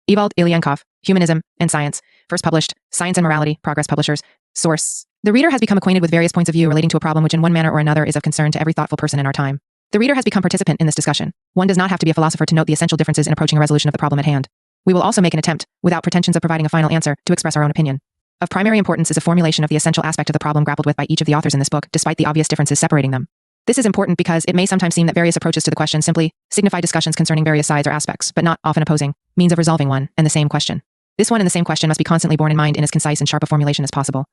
Evald, Ilyenkov, Humanism and Science. First published, Science and Morality, Progress Publishers. Source. The reader has become acquainted with various points of view relating to a problem which in one manner or another is of concern to every thoughtful person in our time. The reader has become participant in this discussion. One does not have to be a philosopher to note the essential differences in approaching a resolution of the problem at hand. We will also make an attempt, without pretensions of providing a final answer, to express our own opinion. Of primary importance is a formulation of the essential aspect of the problem grappled with by each of the authors in this book, despite the obvious differences separating them. This is important because it may sometimes seem that various approaches to the question simply signify discussions concerning various sides or aspects, but not often opposing means of resolving one and the same question. This one and the same question must be constantly borne in mind in as concise and sharp a formulation as possible.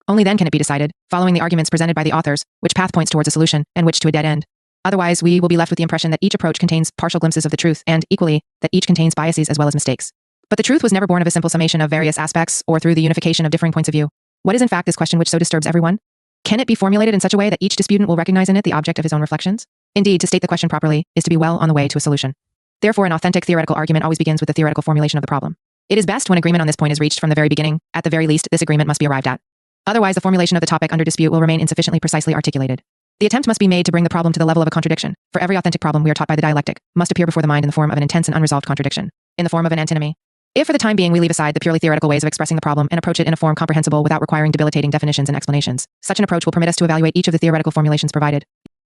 Only then can it be decided, following the arguments presented by the authors, which path points towards a solution and which to a dead end. Otherwise, we will be left with the impression that each approach contains partial glimpses of the truth and, equally, that each contains biases as well as mistakes. But the truth was never born of a simple summation of various aspects or through the unification of differing points of view. What is in fact this question which so disturbs everyone? Can it be formulated in such a way that each disputant will recognize in it the object of his own reflections? Indeed, to state the question properly is to be well on the way to a solution. Therefore, an authentic theoretical argument always begins with the theoretical formulation of the problem. It is best when agreement on this point is reached from the very beginning. At the very least, this agreement must be arrived at. Otherwise, the formulation of the topic under dispute will remain insufficiently precisely articulated. The attempt must be made to bring the problem to the level of a contradiction. For every authentic problem, we are taught by the dialectic, must appear before the mind in the form of an intense and unresolved contradiction, in the form of an antinomy. If for the time being we leave aside the purely theoretical ways of expressing the problem and approach it in a form comprehensible without requiring debilitating definitions and explanations, such an approach will permit us to evaluate each of the theoretical formulations provided.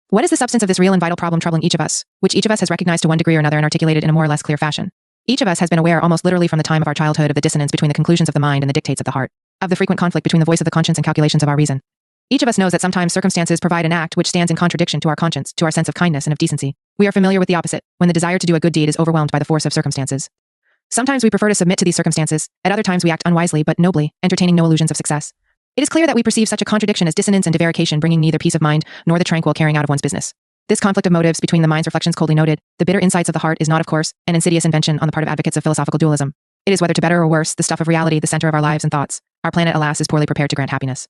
What is the substance of this real and vital problem troubling each of us, which each of us has recognized to one degree or another and articulated in a more or less clear fashion? Each of us has been aware almost literally from the time of our childhood of the dissonance between the conclusions of the mind and the dictates of the heart, of the frequent conflict between the voice of the conscience and calculations of our reason. Each of us knows that sometimes circumstances provide an act which stands in contradiction to our conscience, to our sense of kindness and of decency. We are familiar with the opposite, when the desire to do a good deed is overwhelmed by the force of circumstances. Sometimes we prefer to submit to these circumstances, at other times we act unwisely but nobly, entertaining no illusions of success. It is clear that we perceive such a contradiction as dissonance and divarication bringing neither peace of mind nor the tranquil carrying out of one's business. This conflict of motives between the mind's reflections coldly noted, the bitter insights of the heart is not, of course, an insidious invention on the part of advocates of philosophical dualism. It is whether to better or worse, the stuff of reality, the center of our lives and thoughts. Our planet, alas, is poorly prepared to grant happiness.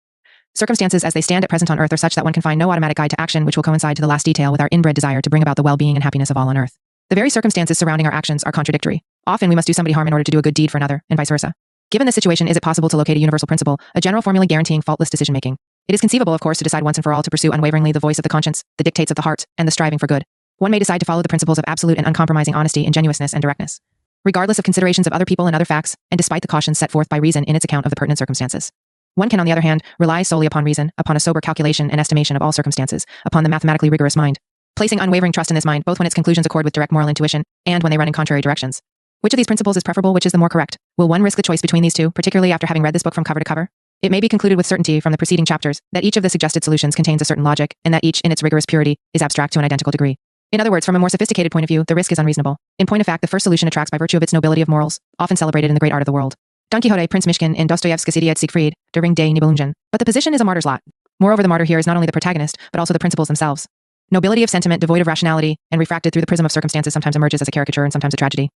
Circumstances as they stand at present on earth are such that one can find no automatic guide to action which will coincide to the last detail with our inbred desire to bring about the well-being and happiness of all on earth. The very circumstances surrounding our actions are contradictory. Often we must do somebody harm in order to do a good deed for another, and vice versa. Given this situation, is it possible to locate a universal principle, a general formula guaranteeing faultless decision-making? It is conceivable, of course, to decide once and for all to pursue unwaveringly the voice of the conscience, the dictates of the heart, and the striving for good. One may decide to follow the principles of absolute and uncompromising honesty, ingenuousness, and directness, regardless of considerations of other people and other facts, and despite the cautions set forth by reason in its account of the pertinent circumstances. One can, on the other hand, rely solely upon reason, upon a sober calculation and estimation of all circumstances, upon the mathematically rigorous mind, placing unwavering trust in this mind both when its conclusions accord with direct moral intuition and when they run in contrary directions. Which of these principles is preferable, which is the more correct? Will one risk the choice between these two, particularly after having read this book from cover to cover? It may be concluded with certainty from the preceding chapters that each of the suggested solutions contains a certain logic, and that each, in its rigorous purity, is abstract to an identical degree. In other words, from a more sophisticated point of view, the risk is unreasonable. In point of fact, the first solution attracts by virtue of its nobility of morals, often celebrated in the great art of the world. Don Quixote, Prince Mishkin, in Dostoevsky's Idiot Siegfried, Der Ring des Nibelungen. But the position is a martyr's lot. Moreover, the martyr here is not only the protagonist, but also the principles themselves. Nobility of sentiment devoid of rationality and refracted through the prism of circumstances sometimes emerges as a caricature and sometimes a tragedy.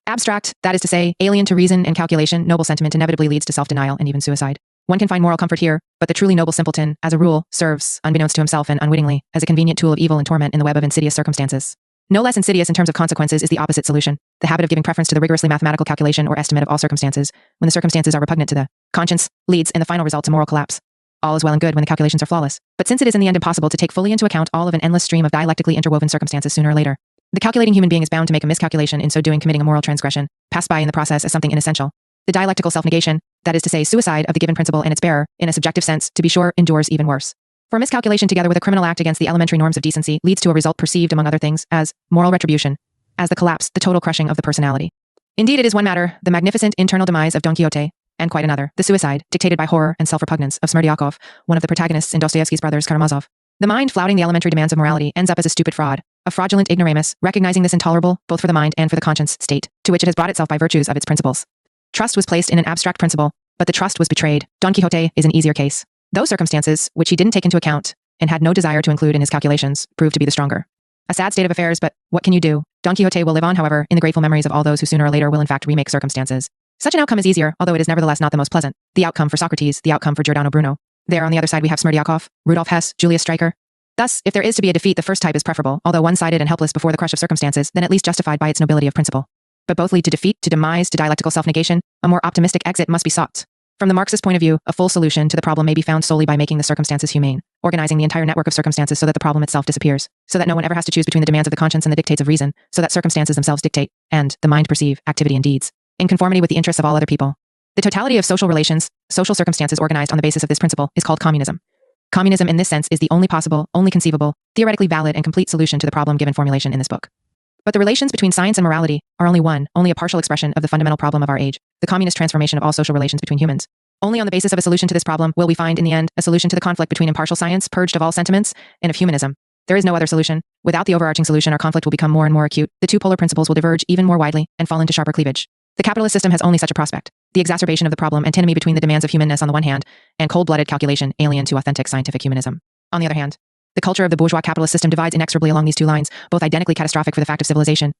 Abstract, that is to say, alien to reason and calculation, noble sentiment inevitably leads to self-denial and even suicide. One can find moral comfort here, but the truly noble simpleton, as a rule, serves, unbeknownst to himself and unwittingly, as a convenient tool of evil and torment in the web of insidious circumstances. No less insidious in terms of consequences is the opposite solution, the habit of giving preference to the rigorously mathematical calculation or estimate of all circumstances, when the circumstances are repugnant to the conscience, leads, in the final result, to moral collapse. All is well and good when the calculations are flawless, but since it is in the end impossible to take fully into account all of an endless stream of dialectically interwoven circumstances sooner or later, the calculating human being is bound to make a miscalculation, in so doing committing a moral transgression, passed by in the process as something inessential. The dialectical self-negation, that is to say, suicide of the given principle and its bearer, in a subjective sense, to be sure, endures even worse. For miscalculation together with a criminal act against the elementary norms of decency leads to a result perceived, among other things, as moral retribution, as the collapse, the total crushing of the personality. Indeed, it is one matter, the magnificent internal demise of Don Quixote, and quite another, the suicide, dictated by horror and self-repugnance, of Smerdyakov, one of the protagonists in Dostoevsky's brothers Karamazov. The mind, flouting the elementary demands of morality, ends up as a stupid fraud, a fraudulent ignoramus, recognizing this intolerable, both for the mind and for the conscience, state, to which it has brought itself by virtues of its principles. Trust was placed in an abstract principle, but the trust was betrayed. Don Quixote is an easier case. Those circumstances, which he didn't take into account, and had no desire to include in his calculations, proved to be the stronger. A sad state of affairs, but what can you do? Don Quixote will live on, however, in the grateful memories of all those who sooner or later will in fact remake circumstances. Such an outcome is easier, although it is nevertheless not the most pleasant. The outcome for Socrates, the outcome for Giordano Bruno. There on the other side we have Smerdyakov, Rudolf Hess, Julius Streicher. Thus, if there is to be a defeat, the first type is preferable, although one-sided and helpless before the crush of circumstances, then at least justified by its nobility of principle. But both lead to defeat, to demise, to dialectical self-negation. A more optimistic exit must be sought. From the Marxist point of view, a full solution to the problem may be found solely by making the circumstances humane, organizing the entire network of circumstances so that the problem itself disappears, so that no one ever has to choose between the demands of the conscience and the dictates of reason, so that circumstances themselves dictate, and the mind perceive, activity and deeds. in conformity with the interests of all other people. The totality of social relations, social circumstances organized on the basis of this principle is called communism. Communism in this sense is the only possible, only conceivable, theoretically valid and complete solution to the problem given formulation in this book. But the relations between science and morality are only a partial expression of the fundamental problem of our age, the communist transformation of all social relations between humans. Only on the basis of a solution to this problem will we find in the end a solution to the conflict between impartial science, purged of all sentiments, and of humanism. There is no other solution. Without the overarching solution, our conflict will become more and more acute. The two polar principles will diverge even more widely and fall into sharper cleavage. The capitalist system has only such a prospect: the exacerbation of the problem, antinomy between the demands of humanness on the one hand, and cold-blooded calculation alien to authentic scientific humanism on the other hand. The culture of the bourgeois capitalist system divides inexorably along these two lines, both identically catastrophic for the fact of civilization.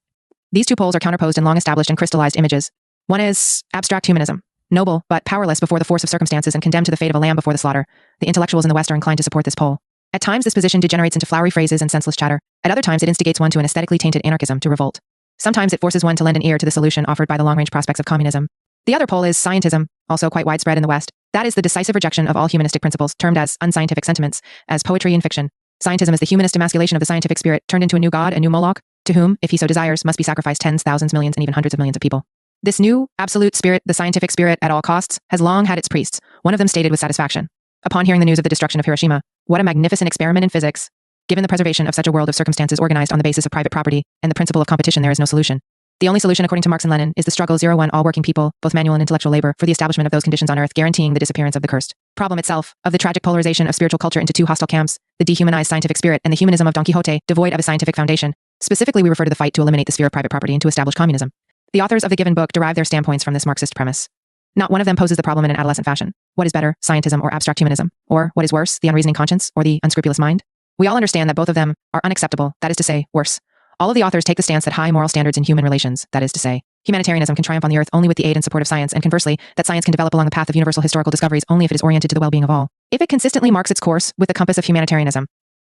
These two poles are counterposed in long-established and crystallized images. One is abstract humanism, noble but powerless before the force of circumstances and condemned to the fate of a lamb before the slaughter. The intellectuals in the West are inclined to support this pole. At times, this position degenerates into flowery phrases and senseless chatter. At other times, it instigates one to an aesthetically tainted anarchism, to revolt. Sometimes it forces one to lend an ear to the solution offered by the long-range prospects of communism. The other pole is scientism, also quite widespread in the West. That is the decisive rejection of all humanistic principles, termed as unscientific sentiments, as poetry and fiction. Scientism is the humanist emasculation of the scientific spirit, turned into a new god, a new Moloch, to whom, if he so desires, must be sacrificed tens, thousands, millions, and even hundreds of millions of people. This new, absolute spirit, the scientific spirit at all costs, has long had its priests. One of them stated with satisfaction, upon hearing the news of the destruction of Hiroshima, "What a magnificent experiment in physics! Given the preservation of such a world of circumstances organized on the basis of private property and the principle of competition, there is no solution. The only solution, according to Marx and Lenin, is the struggle 01 all working people, both manual and intellectual labor, for the establishment of those conditions on earth guaranteeing the disappearance of the cursed problem itself, of the tragic polarization of spiritual culture into two hostile camps, the dehumanized scientific spirit and the humanism of Don Quixote, devoid of a scientific foundation. Specifically, we refer to the fight to eliminate the sphere of private property and to establish communism." The authors of the given book derive their standpoints from this Marxist premise. Not one of them poses the problem in an adolescent fashion. What is better, scientism or abstract humanism? Or, what is worse, the unreasoning conscience or the unscrupulous mind? We all understand that both of them are unacceptable, that is to say, worse. All of the authors take the stance that high moral standards in human relations, that is to say, humanitarianism can triumph on the earth only with the aid and support of science, and conversely, that science can develop along the path of universal historical discoveries only if it is oriented to the well-being of all. If it consistently marks its course with the compass of humanitarianism.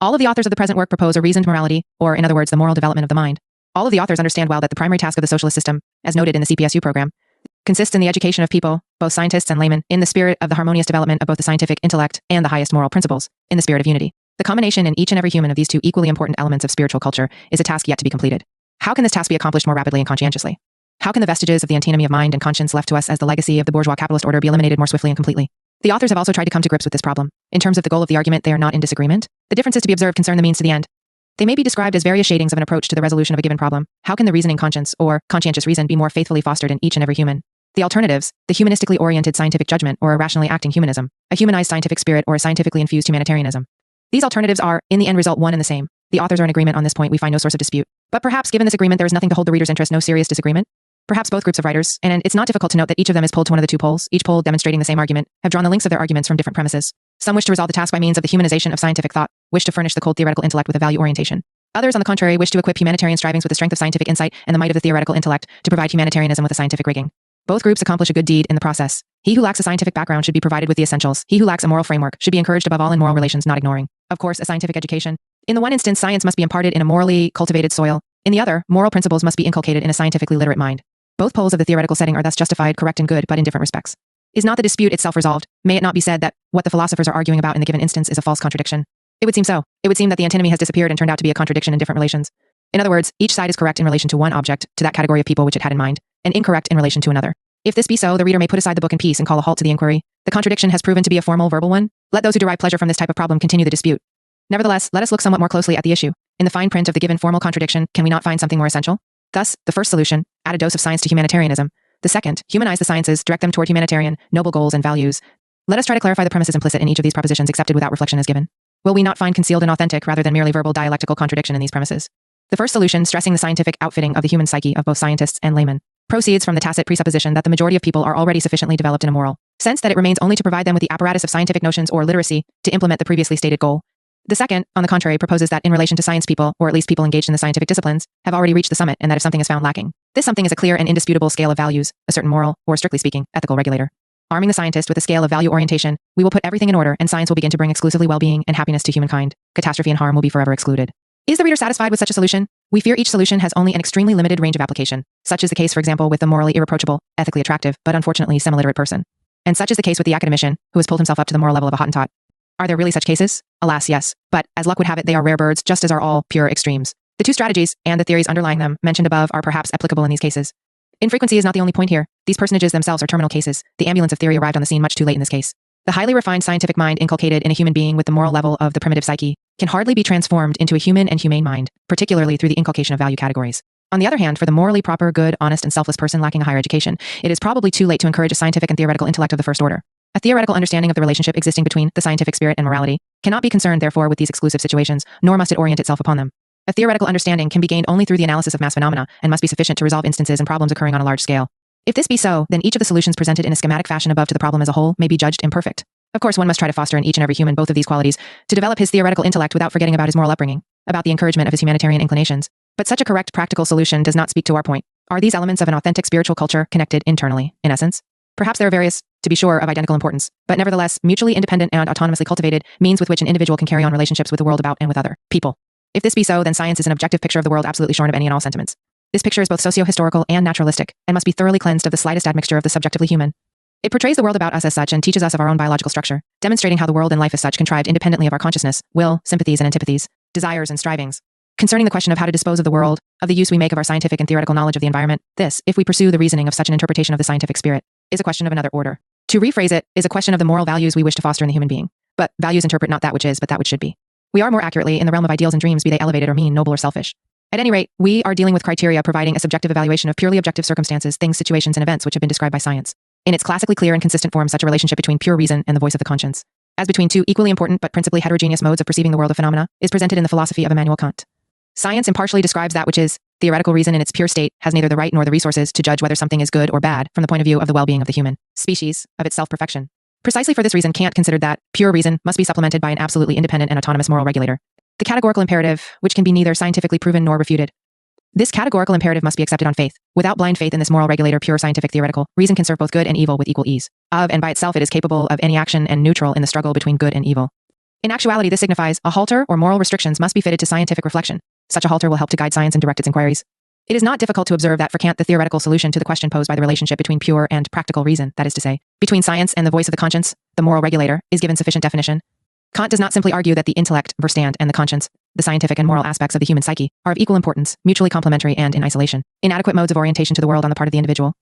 All of the authors of the present work propose a reasoned morality, or in other words, the moral development of the mind. All of the authors understand well that the primary task of the socialist system, as noted in the CPSU program, consists in the education of people, both scientists and laymen, in the spirit of the harmonious development of both the scientific intellect and the highest moral principles, in the spirit of unity. The combination in each and every human of these two equally important elements of spiritual culture is a task yet to be completed. How can this task be accomplished more rapidly and conscientiously? How can the vestiges of the antinomy of mind and conscience left to us as the legacy of the bourgeois capitalist order be eliminated more swiftly and completely? The authors have also tried to come to grips with this problem. In terms of the goal of the argument, they are not in disagreement. The differences to be observed concern the means to the end. They may be described as various shadings of an approach to the resolution of a given problem. How can the reasoning conscience, or conscientious reason, be more faithfully fostered in each and every human? The alternatives, the humanistically oriented scientific judgment or a rationally acting humanism, a humanized scientific spirit or a scientifically infused humanitarianism. These alternatives are, in the end result, one and the same. The authors are in agreement on this point. We find no source of dispute. But perhaps, given this agreement, there is nothing to hold the reader's interest, no serious disagreement. Perhaps both groups of writers, and it's not difficult to note that each of them is pulled to one of the two poles, each pole demonstrating the same argument, have drawn the links of their arguments from different premises. Some wish to resolve the task by means of the humanization of scientific thought, wish to furnish the cold theoretical intellect with a value orientation. Others, on the contrary, wish to equip humanitarian strivings with the strength of scientific insight and the might of the theoretical intellect to provide humanitarianism with a scientific rigging. Both groups accomplish a good deed in the process. He who lacks a scientific background should be provided with the essentials. He who lacks a moral framework should be encouraged above all in moral relations, not ignoring, of course, a scientific education. In the one instance, science must be imparted in a morally cultivated soil. In the other, moral principles must be inculcated in a scientifically literate mind. Both poles of the theoretical setting are thus justified, correct, and good, but in different respects. Is not the dispute itself resolved? May it not be said that what the philosophers are arguing about in the given instance is a false contradiction? It would seem so. It would seem that the antinomy has disappeared and turned out to be a contradiction in different relations. In other words, each side is correct in relation to one object, to that category of people which it had in mind, and incorrect in relation to another. If this be so, the reader may put aside the book in peace and call a halt to the inquiry. The contradiction has proven to be a formal, verbal one. Let those who derive pleasure from this type of problem continue the dispute. Nevertheless, let us look somewhat more closely at the issue. In the fine print of the given formal contradiction, can we not find something more essential? Thus, the first solution, add a dose of science to humanitarianism. The second, humanize the sciences, direct them toward humanitarian, noble goals and values. Let us try to clarify the premises implicit in each of these propositions accepted without reflection as given. Will we not find concealed and authentic rather than merely verbal dialectical contradiction in these premises? The first solution, stressing the scientific outfitting of the human psyche of both scientists and laymen, proceeds from the tacit presupposition that the majority of people are already sufficiently developed in a moral sense that it remains only to provide them with the apparatus of scientific notions or literacy to implement the previously stated goal. The second, on the contrary, proposes that in relation to science people, or at least people engaged in the scientific disciplines, have already reached the summit, and that if something is found lacking, this something is a clear and indisputable scale of values, a certain moral, or strictly speaking, ethical regulator. Arming the scientist with a scale of value orientation, we will put everything in order, and science will begin to bring exclusively well-being and happiness to humankind. Catastrophe and harm will be forever excluded. Is the reader satisfied with such a solution? We fear each solution has only an extremely limited range of application. Such is the case, for example, with the morally irreproachable, ethically attractive, but unfortunately semi-literate person. And such is the case with the academician, who has pulled himself up to the moral level of a Hottentot. Are there really such cases? Alas, yes. But, as luck would have it, they are rare birds, just as are all pure extremes. The two strategies, and the theories underlying them, mentioned above, are perhaps applicable in these cases. Infrequency is not the only point here. These personages themselves are terminal cases. The ambulance of theory arrived on the scene much too late in this case. The highly refined scientific mind inculcated in a human being with the moral level of the primitive psyche can hardly be transformed into a human and humane mind, particularly through the inculcation of value categories. On the other hand, for the morally proper, good, honest, and selfless person lacking a higher education, it is probably too late to encourage a scientific and theoretical intellect of the first order. A theoretical understanding of the relationship existing between the scientific spirit and morality cannot be concerned, therefore, with these exclusive situations, nor must it orient itself upon them. A theoretical understanding can be gained only through the analysis of mass phenomena and must be sufficient to resolve instances and problems occurring on a large scale. If this be so, then each of the solutions presented in a schematic fashion above to the problem as a whole may be judged imperfect. Of course, one must try to foster in each and every human both of these qualities to develop his theoretical intellect without forgetting about his moral upbringing, about the encouragement of his humanitarian inclinations. But such a correct practical solution does not speak to our point. Are these elements of an authentic spiritual culture connected internally, in essence? Perhaps there are various, to be sure, of identical importance, but nevertheless, mutually independent and autonomously cultivated means with which an individual can carry on relationships with the world about and with other people. If this be so, then science is an objective picture of the world absolutely shorn of any and all sentiments. This picture is both socio-historical and naturalistic, and must be thoroughly cleansed of the slightest admixture of the subjectively human. It portrays the world about us as such and teaches us of our own biological structure, demonstrating how the world and life as such contrived independently of our consciousness, will, sympathies and antipathies, desires and strivings. Concerning the question of how to dispose of the world, of the use we make of our scientific and theoretical knowledge of the environment, this, if we pursue the reasoning of such an interpretation of the scientific spirit, is a question of another order. To rephrase it, is a question of the moral values we wish to foster in the human being. But values interpret not that which is, but that which should be. We are more accurately in the realm of ideals and dreams, be they elevated or mean, noble or selfish. At any rate, we are dealing with criteria providing a subjective evaluation of purely objective circumstances, things, situations, and events which have been described by science. In its classically clear and consistent form, such a relationship between pure reason and the voice of the conscience, as between two equally important but principally heterogeneous modes of perceiving the world of phenomena, is presented in the philosophy of Immanuel Kant. Science impartially describes that which is. Theoretical reason in its pure state has neither the right nor the resources to judge whether something is good or bad from the point of view of the well-being of the human species, of its self-perfection. Precisely for this reason, Kant considered that pure reason must be supplemented by an absolutely independent and autonomous moral regulator, the categorical imperative, which can be neither scientifically proven nor refuted. This categorical imperative must be accepted on faith. Without blind faith in this moral regulator, pure scientific theoretical reason can serve both good and evil with equal ease. Of and by itself, it is capable of any action and neutral in the struggle between good and evil. In actuality, this signifies a halter or moral restrictions must be fitted to scientific reflection. Such a halter will help to guide science and direct its inquiries. It is not difficult to observe that for Kant, the theoretical solution to the question posed by the relationship between pure and practical reason, that is to say, between science and the voice of the conscience, the moral regulator, is given sufficient definition. Kant does not simply argue that the intellect, Verstand, and the conscience, the scientific and moral aspects of the human psyche, are of equal importance, mutually complementary and in isolation, inadequate modes of orientation to the world on the part of the individual.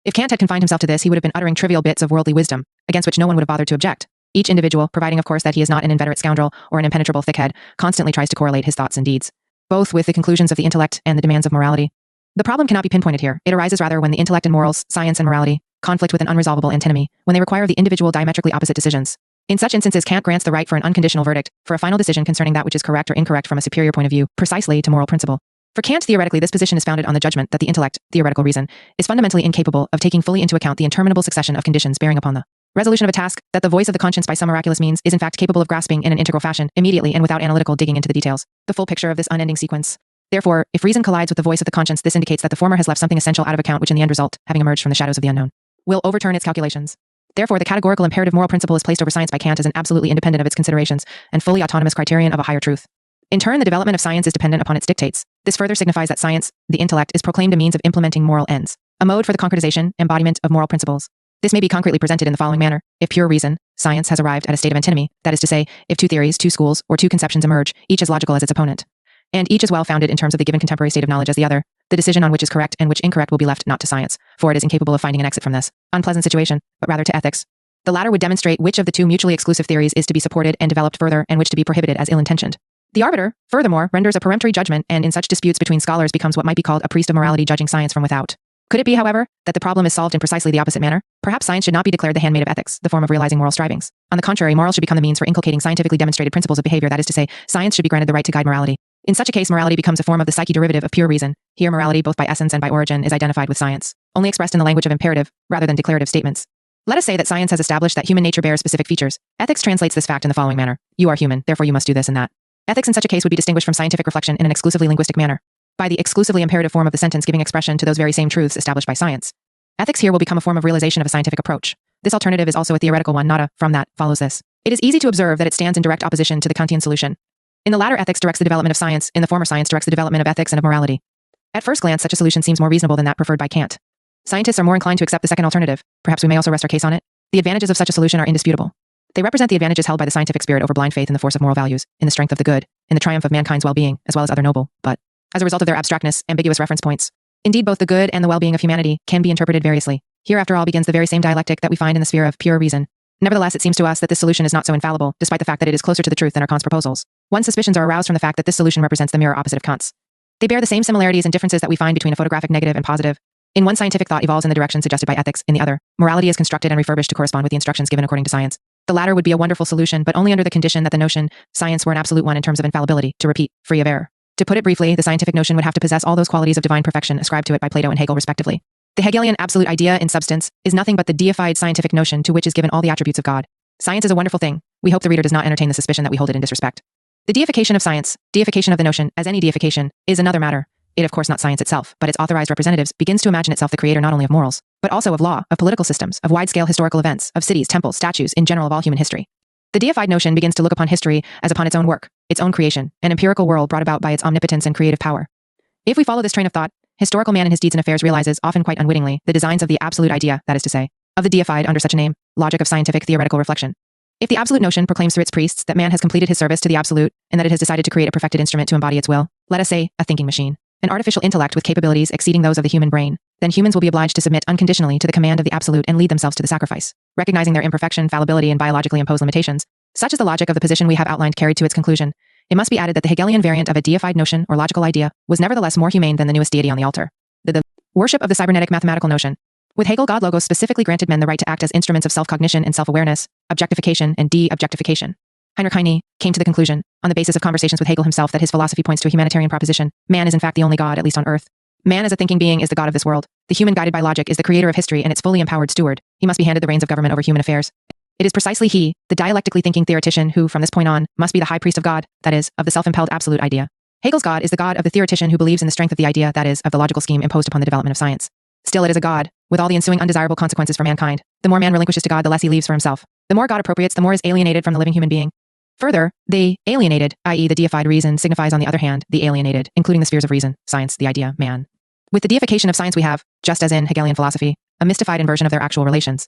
If Kant had confined himself to this, he would have been uttering trivial bits of worldly wisdom, against which no one would have bothered to object. Each individual, providing of course that he is not an inveterate scoundrel or an impenetrable thickhead, constantly tries to correlate his thoughts and deeds, both with the conclusions of the intellect and the demands of morality. The problem cannot be pinpointed here. It arises rather when the intellect and morals, science and morality, conflict with an unresolvable antinomy, when they require the individual diametrically opposite decisions. In such instances, Kant grants the right for an unconditional verdict, for a final decision concerning that which is correct or incorrect from a superior point of view, precisely to moral principle. For Kant, theoretically, this position is founded on the judgment that the intellect, theoretical reason, is fundamentally incapable of taking fully into account the interminable succession of conditions bearing upon the resolution of a task, that the voice of the conscience by some miraculous means is in fact capable of grasping in an integral fashion, immediately and without analytical digging into the details, the full picture of this unending sequence. Therefore, if reason collides with the voice of the conscience, this indicates that the former has left something essential out of account which in the end result, having emerged from the shadows of the unknown, will overturn its calculations. Therefore, the categorical imperative moral principle is placed over science by Kant as an absolutely independent of its considerations and fully autonomous criterion of a higher truth. In turn, the development of science is dependent upon its dictates. This further signifies that science, the intellect, is proclaimed a means of implementing moral ends, a mode for the concretization, embodiment of moral principles. This may be concretely presented in the following manner. If pure reason, science, has arrived at a state of antinomy, that is to say, if two theories, two schools, or two conceptions emerge, each as logical as its opponent, and each is well founded in terms of the given contemporary state of knowledge as the other, the decision on which is correct and which incorrect will be left not to science, for it is incapable of finding an exit from this unpleasant situation, but rather to ethics. The latter would demonstrate which of the two mutually exclusive theories is to be supported and developed further and which to be prohibited as ill-intentioned. The arbiter, furthermore, renders a peremptory judgment and in such disputes between scholars becomes what might be called a priest of morality judging science from without. Could it be, however, that the problem is solved in precisely the opposite manner? Perhaps science should not be declared the handmaid of ethics, the form of realizing moral strivings. On the contrary, morals should become the means for inculcating scientifically demonstrated principles of behavior, that is to say, science should be granted the right to guide morality. In such a case, morality becomes a form of the psyche derivative of pure reason. Here, morality, both by essence and by origin, is identified with science, only expressed in the language of imperative, rather than declarative statements. Let us say that science has established that human nature bears specific features. Ethics translates this fact in the following manner. You are human, therefore you must do this and that. Ethics in such a case would be distinguished from scientific reflection in an exclusively linguistic manner, by the exclusively imperative form of the sentence giving expression to those very same truths established by science. Ethics here will become a form of realization of a scientific approach. This alternative is also a theoretical one, not a from that follows this. It is easy to observe that it stands in direct opposition to the Kantian solution. In the latter, ethics directs the development of science, in the former, science directs the development of ethics and of morality. At first glance, such a solution seems more reasonable than that preferred by Kant. Scientists are more inclined to accept the second alternative. Perhaps we may also rest our case on it. The advantages of such a solution are indisputable. They represent the advantages held by the scientific spirit over blind faith in the force of moral values, in the strength of the good, in the triumph of mankind's well-being, as well as other noble, but, as a result of their abstractness, ambiguous reference points, Indeed, both the good and the well-being of humanity can be interpreted variously. Here, after all, begins the very same dialectic that we find in the sphere of pure reason. Nevertheless, it seems to us that this solution is not so infallible, despite the fact that it is closer to the truth than are Kant's proposals. One's suspicions are aroused from the fact that this solution represents the mirror opposite of Kant's. They bear the same similarities and differences that we find between a photographic negative and positive. In one, scientific thought evolves in the direction suggested by ethics. In the other, morality is constructed and refurbished to correspond with the instructions given according to science. The latter would be a wonderful solution, but only under the condition that the notion, science, were an absolute one in terms of infallibility, to repeat, free of error. To put it briefly, the scientific notion would have to possess all those qualities of divine perfection ascribed to it by Plato and Hegel respectively. The Hegelian absolute idea, in substance, is nothing but the deified scientific notion to which is given all the attributes of God. Science is a wonderful thing. We hope the reader does not entertain the suspicion that we hold it in disrespect. The deification of science, deification of the notion, as any deification, is another matter. It, of course, not science itself, but its authorized representatives, begins to imagine itself the creator not only of morals, but also of law, of political systems, of wide-scale historical events, of cities, temples, statues, in general of all human history. The deified notion begins to look upon history as upon its own work, its own creation, an empirical world brought about by its omnipotence and creative power. If we follow this train of thought, historical man in his deeds and affairs realizes, often quite unwittingly, the designs of the absolute idea, that is to say, of the deified under such a name, logic of scientific theoretical reflection. If the absolute notion proclaims through its priests that man has completed his service to the absolute, and that it has decided to create a perfected instrument to embody its will, let us say, a thinking machine, an artificial intellect with capabilities exceeding those of the human brain, then humans will be obliged to submit unconditionally to the command of the absolute and lead themselves to the sacrifice, recognizing their imperfection, fallibility, and biologically imposed limitations. Such is the logic of the position we have outlined carried to its conclusion. It must be added that the Hegelian variant of a deified notion or logical idea was nevertheless more humane than the newest deity on the altar. The worship of the cybernetic mathematical notion. With Hegel, God Logos specifically granted men the right to act as instruments of self-cognition and self-awareness, objectification and de-objectification. Heinrich Heine came to the conclusion, on the basis of conversations with Hegel himself, that his philosophy points to a humanitarian proposition. Man is in fact the only God, at least on earth. Man as a thinking being is the God of this world. The human guided by logic is the creator of history and its fully empowered steward. He must be handed the reins of government over human affairs. It is precisely he, the dialectically thinking theoretician, who, from this point on, must be the high priest of God, that is, of the self-impelled absolute idea. Hegel's God is the God of the theoretician who believes in the strength of the idea, that is, of the logical scheme imposed upon the development of science. Still, it is a God, with all the ensuing undesirable consequences for mankind. The more man relinquishes to God, the less he leaves for himself. The more God appropriates, the more is alienated from the living human being. Further, the alienated, i.e. the deified reason, signifies on the other hand, the alienated, including the spheres of reason, science, the idea, man. With the deification of science we have, just as in Hegelian philosophy, a mystified inversion of their actual relations.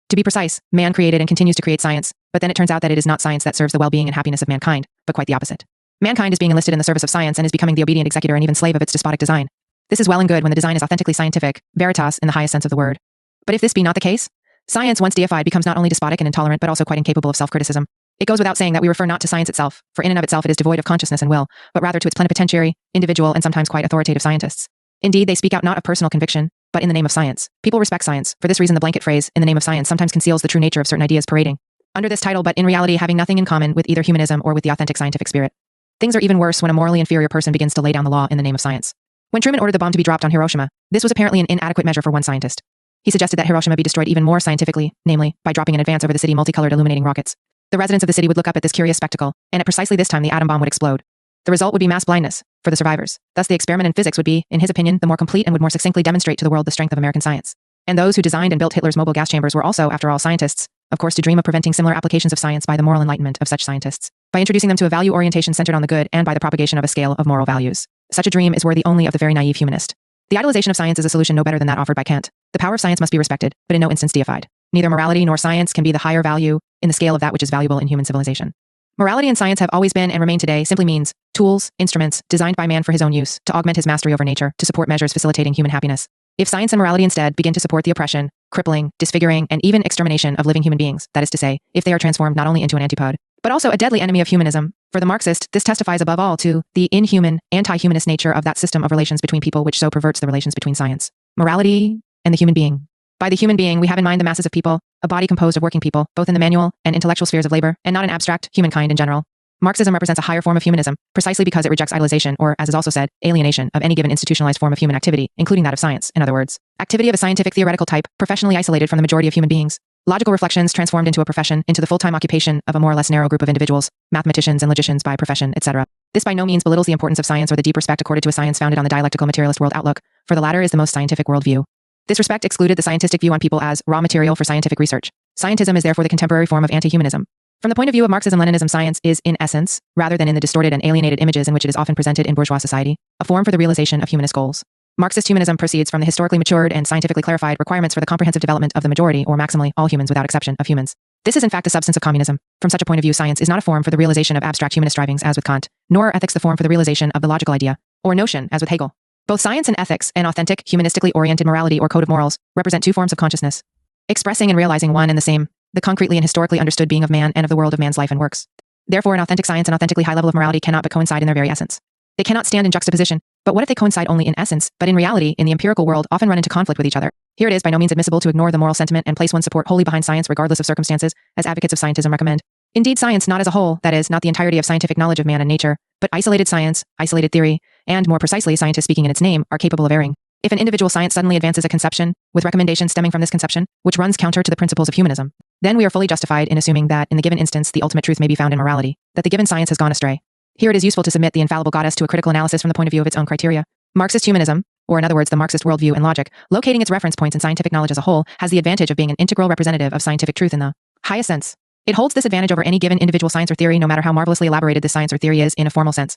To be precise, man created and continues to create science, but then it turns out that it is not science that serves the well-being and happiness of mankind, but quite the opposite. Mankind is being enlisted in the service of science and is becoming the obedient executor and even slave of its despotic design. This is well and good when the design is authentically scientific, veritas in the highest sense of the word. But if this be not the case, science, once deified, becomes not only despotic and intolerant, but also quite incapable of self-criticism. It goes without saying that we refer not to science itself, for in and of itself it is devoid of consciousness and will, but rather to its plenipotentiary, individual, and sometimes quite authoritative scientists. Indeed, they speak out not of personal conviction, but in the name of science. People respect science. For this reason, the blanket phrase, in the name of science, sometimes conceals the true nature of certain ideas parading under this title, but in reality having nothing in common with either humanism or with the authentic scientific spirit. Things are even worse when a morally inferior person begins to lay down the law in the name of science. When Truman ordered the bomb to be dropped on Hiroshima, this was apparently an inadequate measure for one scientist. He suggested that Hiroshima be destroyed even more scientifically, namely, by dropping in advance over the city multicolored illuminating rockets. The residents of the city would look up at this curious spectacle, and at precisely this time the atom bomb would explode. The result would be mass blindness for the survivors. Thus the experiment in physics would be, in his opinion, the more complete and would more succinctly demonstrate to the world the strength of American science. And those who designed and built Hitler's mobile gas chambers were also, after all, scientists, of course, to dream of preventing similar applications of science by the moral enlightenment of such scientists, by introducing them to a value orientation centered on the good and by the propagation of a scale of moral values. Such a dream is worthy only of the very naive humanist. The idolization of science is a solution no better than that offered by Kant. The power of science must be respected, but in no instance deified. Neither morality nor science can be the higher value in the scale of that which is valuable in human civilization. Morality and science have always been and remain today simply means, tools, instruments, designed by man for his own use, to augment his mastery over nature, to support measures facilitating human happiness. If science and morality instead begin to support the oppression, crippling, disfiguring, and even extermination of living human beings, that is to say, if they are transformed not only into an antipode, but also a deadly enemy of humanism, for the Marxist, this testifies above all to the inhuman, anti-humanist nature of that system of relations between people which so perverts the relations between science, morality, and the human being. By the human being, we have in mind the masses of people, a body composed of working people, both in the manual and intellectual spheres of labor, and not an abstract, humankind in general. Marxism represents a higher form of humanism, precisely because it rejects idolization, or, as is also said, alienation of any given institutionalized form of human activity, including that of science, in other words, activity of a scientific theoretical type, professionally isolated from the majority of human beings. Logical reflections transformed into a profession, into the full-time occupation of a more or less narrow group of individuals, mathematicians and logicians by profession, etc. This by no means belittles the importance of science or the deep respect accorded to a science founded on the dialectical materialist world outlook, for the latter is the most scientific worldview. This respect excluded the scientific view on people as raw material for scientific research. Scientism is therefore the contemporary form of anti-humanism. From the point of view of Marxism-Leninism, science is, in essence, rather than in the distorted and alienated images in which it is often presented in bourgeois society, a form for the realization of humanist goals. Marxist humanism proceeds from the historically matured and scientifically clarified requirements for the comprehensive development of the majority, or maximally, all humans without exception, of humans. This is in fact the substance of communism. From such a point of view, science is not a form for the realization of abstract humanist strivings, as with Kant, nor are ethics the form for the realization of the logical idea, or notion, as with Hegel. Both science and ethics, and authentic, humanistically oriented morality or code of morals, represent two forms of consciousness, expressing and realizing one and the same, the concretely and historically understood being of man and of the world of man's life and works. Therefore, an authentic science and authentically high level of morality cannot but coincide in their very essence. They cannot stand in juxtaposition, but what if they coincide only in essence, but in reality, in the empirical world, often run into conflict with each other? Here it is by no means admissible to ignore the moral sentiment and place one's support wholly behind science regardless of circumstances, as advocates of scientism recommend. Indeed, science not as a whole, that is, not the entirety of scientific knowledge of man and nature, but isolated science, isolated theory, and more precisely, scientists speaking in its name, are capable of erring. If an individual science suddenly advances a conception, with recommendations stemming from this conception, which runs counter to the principles of humanism, then we are fully justified in assuming that, in the given instance, the ultimate truth may be found in morality, that the given science has gone astray. Here it is useful to submit the infallible goddess to a critical analysis from the point of view of its own criteria. Marxist humanism, or in other words the Marxist worldview and logic, locating its reference points in scientific knowledge as a whole, has the advantage of being an integral representative of scientific truth in the highest sense. It holds this advantage over any given individual science or theory, no matter how marvelously elaborated this science or theory is in a formal sense.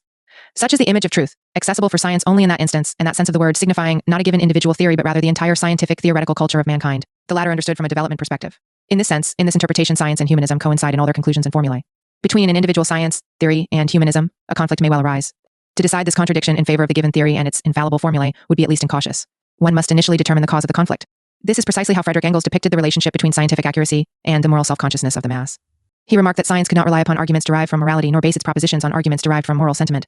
Such is the image of truth, accessible for science only in that instance, and that sense of the word signifying not a given individual theory but rather the entire scientific theoretical culture of mankind, the latter understood from a development perspective. In this sense, in this interpretation, science and humanism coincide in all their conclusions and formulae. Between an individual science, theory, and humanism, a conflict may well arise. To decide this contradiction in favor of the given theory and its infallible formulae would be at least incautious. One must initially determine the cause of the conflict. This is precisely how Friedrich Engels depicted the relationship between scientific accuracy and the moral self-consciousness of the mass. He remarked that science could not rely upon arguments derived from morality nor base its propositions on arguments derived from moral sentiment.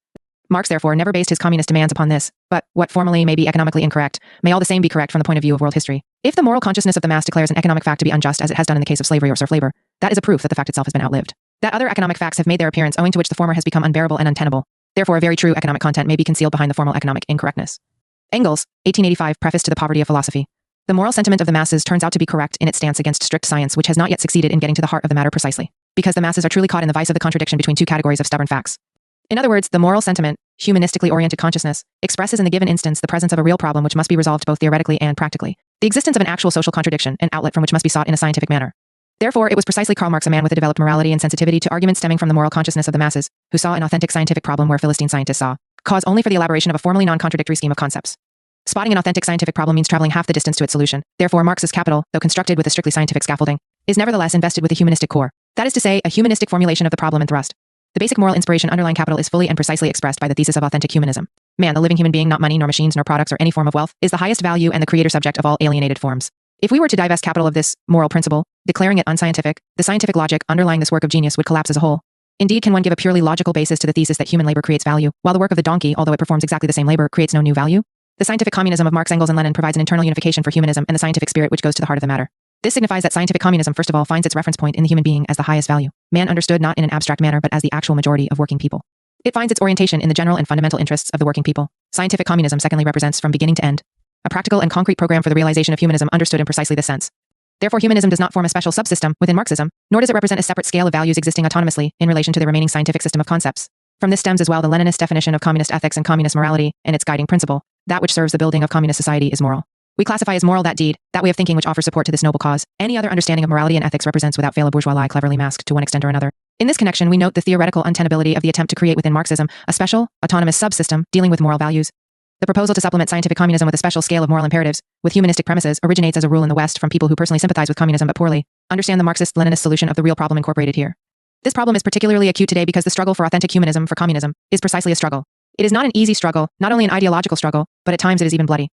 Marx therefore never based his communist demands upon this, but what formally may be economically incorrect may all the same be correct from the point of view of world history. If the moral consciousness of the mass declares an economic fact to be unjust as it has done in the case of slavery or serf labor, that is a proof that the fact itself has been outlived. That other economic facts have made their appearance owing to which the former has become unbearable and untenable. Therefore, a very true economic content may be concealed behind the formal economic incorrectness. Engels, 1885, Preface to the Poverty of Philosophy. The moral sentiment of the masses turns out to be correct in its stance against strict science, which has not yet succeeded in getting to the heart of the matter precisely, because the masses are truly caught in the vice of the contradiction between two categories of stubborn facts. In other words, the moral sentiment, humanistically oriented consciousness, expresses in the given instance the presence of a real problem which must be resolved both theoretically and practically, the existence of an actual social contradiction, an outlet from which must be sought in a scientific manner. Therefore, it was precisely Karl Marx, a man with a developed morality and sensitivity to arguments stemming from the moral consciousness of the masses, who saw an authentic scientific problem where Philistine scientists saw cause only for the elaboration of a formally non-contradictory scheme of concepts. Spotting an authentic scientific problem means traveling half the distance to its solution. Therefore, Marx's Capital, though constructed with a strictly scientific scaffolding, is nevertheless invested with a humanistic core. That is to say, a humanistic formulation of the problem and thrust. The basic moral inspiration underlying Capital is fully and precisely expressed by the thesis of authentic humanism. Man, the living human being, not money, nor machines, nor products, or any form of wealth, is the highest value and the creator subject of all alienated forms. If we were to divest Capital of this moral principle, declaring it unscientific, the scientific logic underlying this work of genius would collapse as a whole. Indeed, can one give a purely logical basis to the thesis that human labor creates value, while the work of the donkey, although it performs exactly the same labor, creates no new value? The scientific communism of Marx, Engels, and Lenin provides an internal unification for humanism and the scientific spirit which goes to the heart of the matter. This signifies that scientific communism, first of all, finds its reference point in the human being as the highest value, man understood not in an abstract manner but as the actual majority of working people. It finds its orientation in the general and fundamental interests of the working people. Scientific communism, secondly, represents, from beginning to end, a practical and concrete program for the realization of humanism understood in precisely this sense. Therefore, humanism does not form a special subsystem within Marxism, nor does it represent a separate scale of values existing autonomously in relation to the remaining scientific system of concepts. From this stems as well the Leninist definition of communist ethics and communist morality, and its guiding principle: that which serves the building of communist society is moral. We classify as moral that deed, that way of thinking which offers support to this noble cause. Any other understanding of morality and ethics represents without fail a bourgeois lie cleverly masked to one extent or another. In this connection, we note the theoretical untenability of the attempt to create within Marxism a special, autonomous subsystem dealing with moral values. The proposal to supplement scientific communism with a special scale of moral imperatives, with humanistic premises, originates as a rule in the West from people who personally sympathize with communism but poorly understand the Marxist-Leninist solution of the real problem incorporated here. This problem is particularly acute today because the struggle for authentic humanism for communism is precisely a struggle. It is not an easy struggle, not only an ideological struggle, but at times it is even bloody.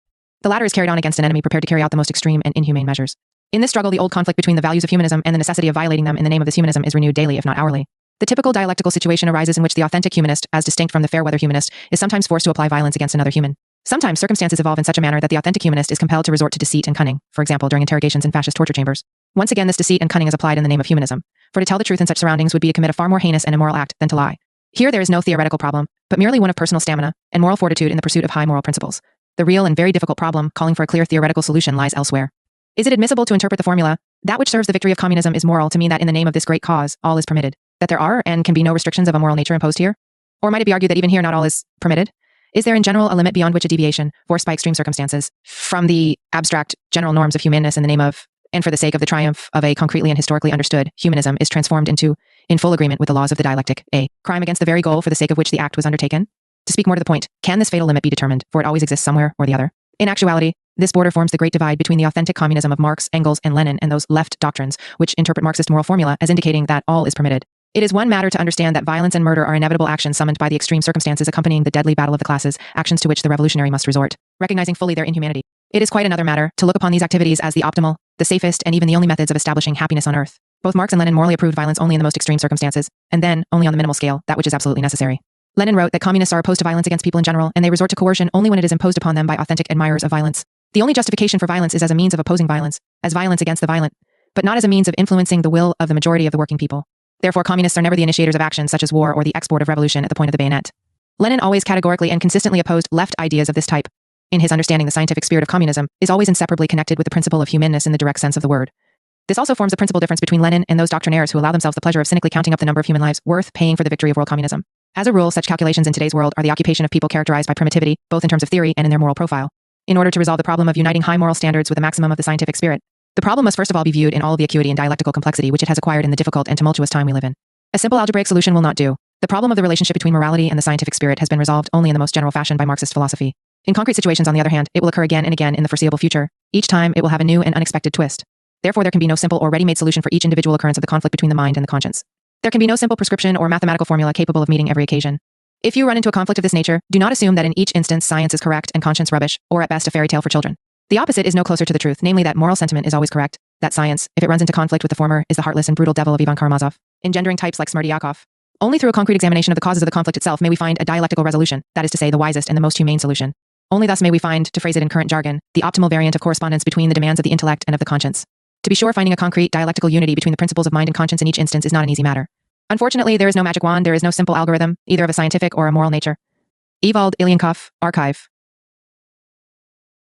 The latter is carried on against an enemy prepared to carry out the most extreme and inhumane measures. In this struggle, the old conflict between the values of humanism and the necessity of violating them in the name of this humanism is renewed daily, if not hourly. The typical dialectical situation arises in which the authentic humanist, as distinct from the fair-weather humanist, is sometimes forced to apply violence against another human. Sometimes circumstances evolve in such a manner that the authentic humanist is compelled to resort to deceit and cunning, for example, during interrogations in fascist torture chambers. Once again, this deceit and cunning is applied in the name of humanism, for to tell the truth in such surroundings would be to commit a far more heinous and immoral act than to lie. Here there is no theoretical problem, but merely one of personal stamina and moral fortitude in the pursuit of high moral principles. The real and very difficult problem, calling for a clear theoretical solution, lies elsewhere. Is it admissible to interpret the formula, that which serves the victory of communism is moral, to mean that in the name of this great cause, all is permitted, that there are and can be no restrictions of a moral nature imposed here? Or might it be argued that even here not all is permitted? Is there in general a limit beyond which a deviation, forced by extreme circumstances, from the abstract general norms of humanness in the name of, and for the sake of the triumph of a concretely and historically understood humanism, is transformed into, in full agreement with the laws of the dialectic, a crime against the very goal for the sake of which the act was undertaken? To speak more to the point, can this fatal limit be determined, for it always exists somewhere or the other? In actuality, this border forms the great divide between the authentic communism of Marx, Engels, and Lenin and those left doctrines, which interpret Marxist moral formula as indicating that all is permitted. It is one matter to understand that violence and murder are inevitable actions summoned by the extreme circumstances accompanying the deadly battle of the classes, actions to which the revolutionary must resort, recognizing fully their inhumanity. It is quite another matter to look upon these activities as the optimal, the safest, and even the only methods of establishing happiness on earth. Both Marx and Lenin morally approved violence only in the most extreme circumstances, and then, only on the minimal scale, that which is absolutely necessary. Lenin wrote that communists are opposed to violence against people in general, and they resort to coercion only when it is imposed upon them by authentic admirers of violence. The only justification for violence is as a means of opposing violence, as violence against the violent, but not as a means of influencing the will of the majority of the working people. Therefore, communists are never the initiators of actions such as war or the export of revolution at the point of the bayonet. Lenin always categorically and consistently opposed left ideas of this type. In his understanding, the scientific spirit of communism is always inseparably connected with the principle of humanness in the direct sense of the word. This also forms a principal difference between Lenin and those doctrinaires who allow themselves the pleasure of cynically counting up the number of human lives worth paying for the victory of world communism. As a rule, such calculations in today's world are the occupation of people characterized by primitivity, both in terms of theory and in their moral profile. In order to resolve the problem of uniting high moral standards with a maximum of the scientific spirit, the problem must first of all be viewed in all of the acuity and dialectical complexity which it has acquired in the difficult and tumultuous time we live in. A simple algebraic solution will not do. The problem of the relationship between morality and the scientific spirit has been resolved only in the most general fashion by Marxist philosophy. In concrete situations, on the other hand, it will occur again and again in the foreseeable future. Each time, it will have a new and unexpected twist. Therefore, there can be no simple or ready-made solution for each individual occurrence of the conflict between the mind and the conscience. There can be no simple prescription or mathematical formula capable of meeting every occasion. If you run into a conflict of this nature, do not assume that in each instance science is correct and conscience rubbish, or at best a fairy tale for children. The opposite is no closer to the truth, namely that moral sentiment is always correct, that science, if it runs into conflict with the former, is the heartless and brutal devil of Ivan Karamazov, engendering types like Smerdyakov. Only through a concrete examination of the causes of the conflict itself may we find a dialectical resolution, that is to say, the wisest and the most humane solution. Only thus may we find, to phrase it in current jargon, the optimal variant of correspondence between the demands of the intellect and of the conscience. To be sure, finding a concrete dialectical unity between the principles of mind and conscience in each instance is not an easy matter. Unfortunately, there is no magic wand, there is no simple algorithm, either of a scientific or a moral nature. Evald, Ilyenkov, Archive.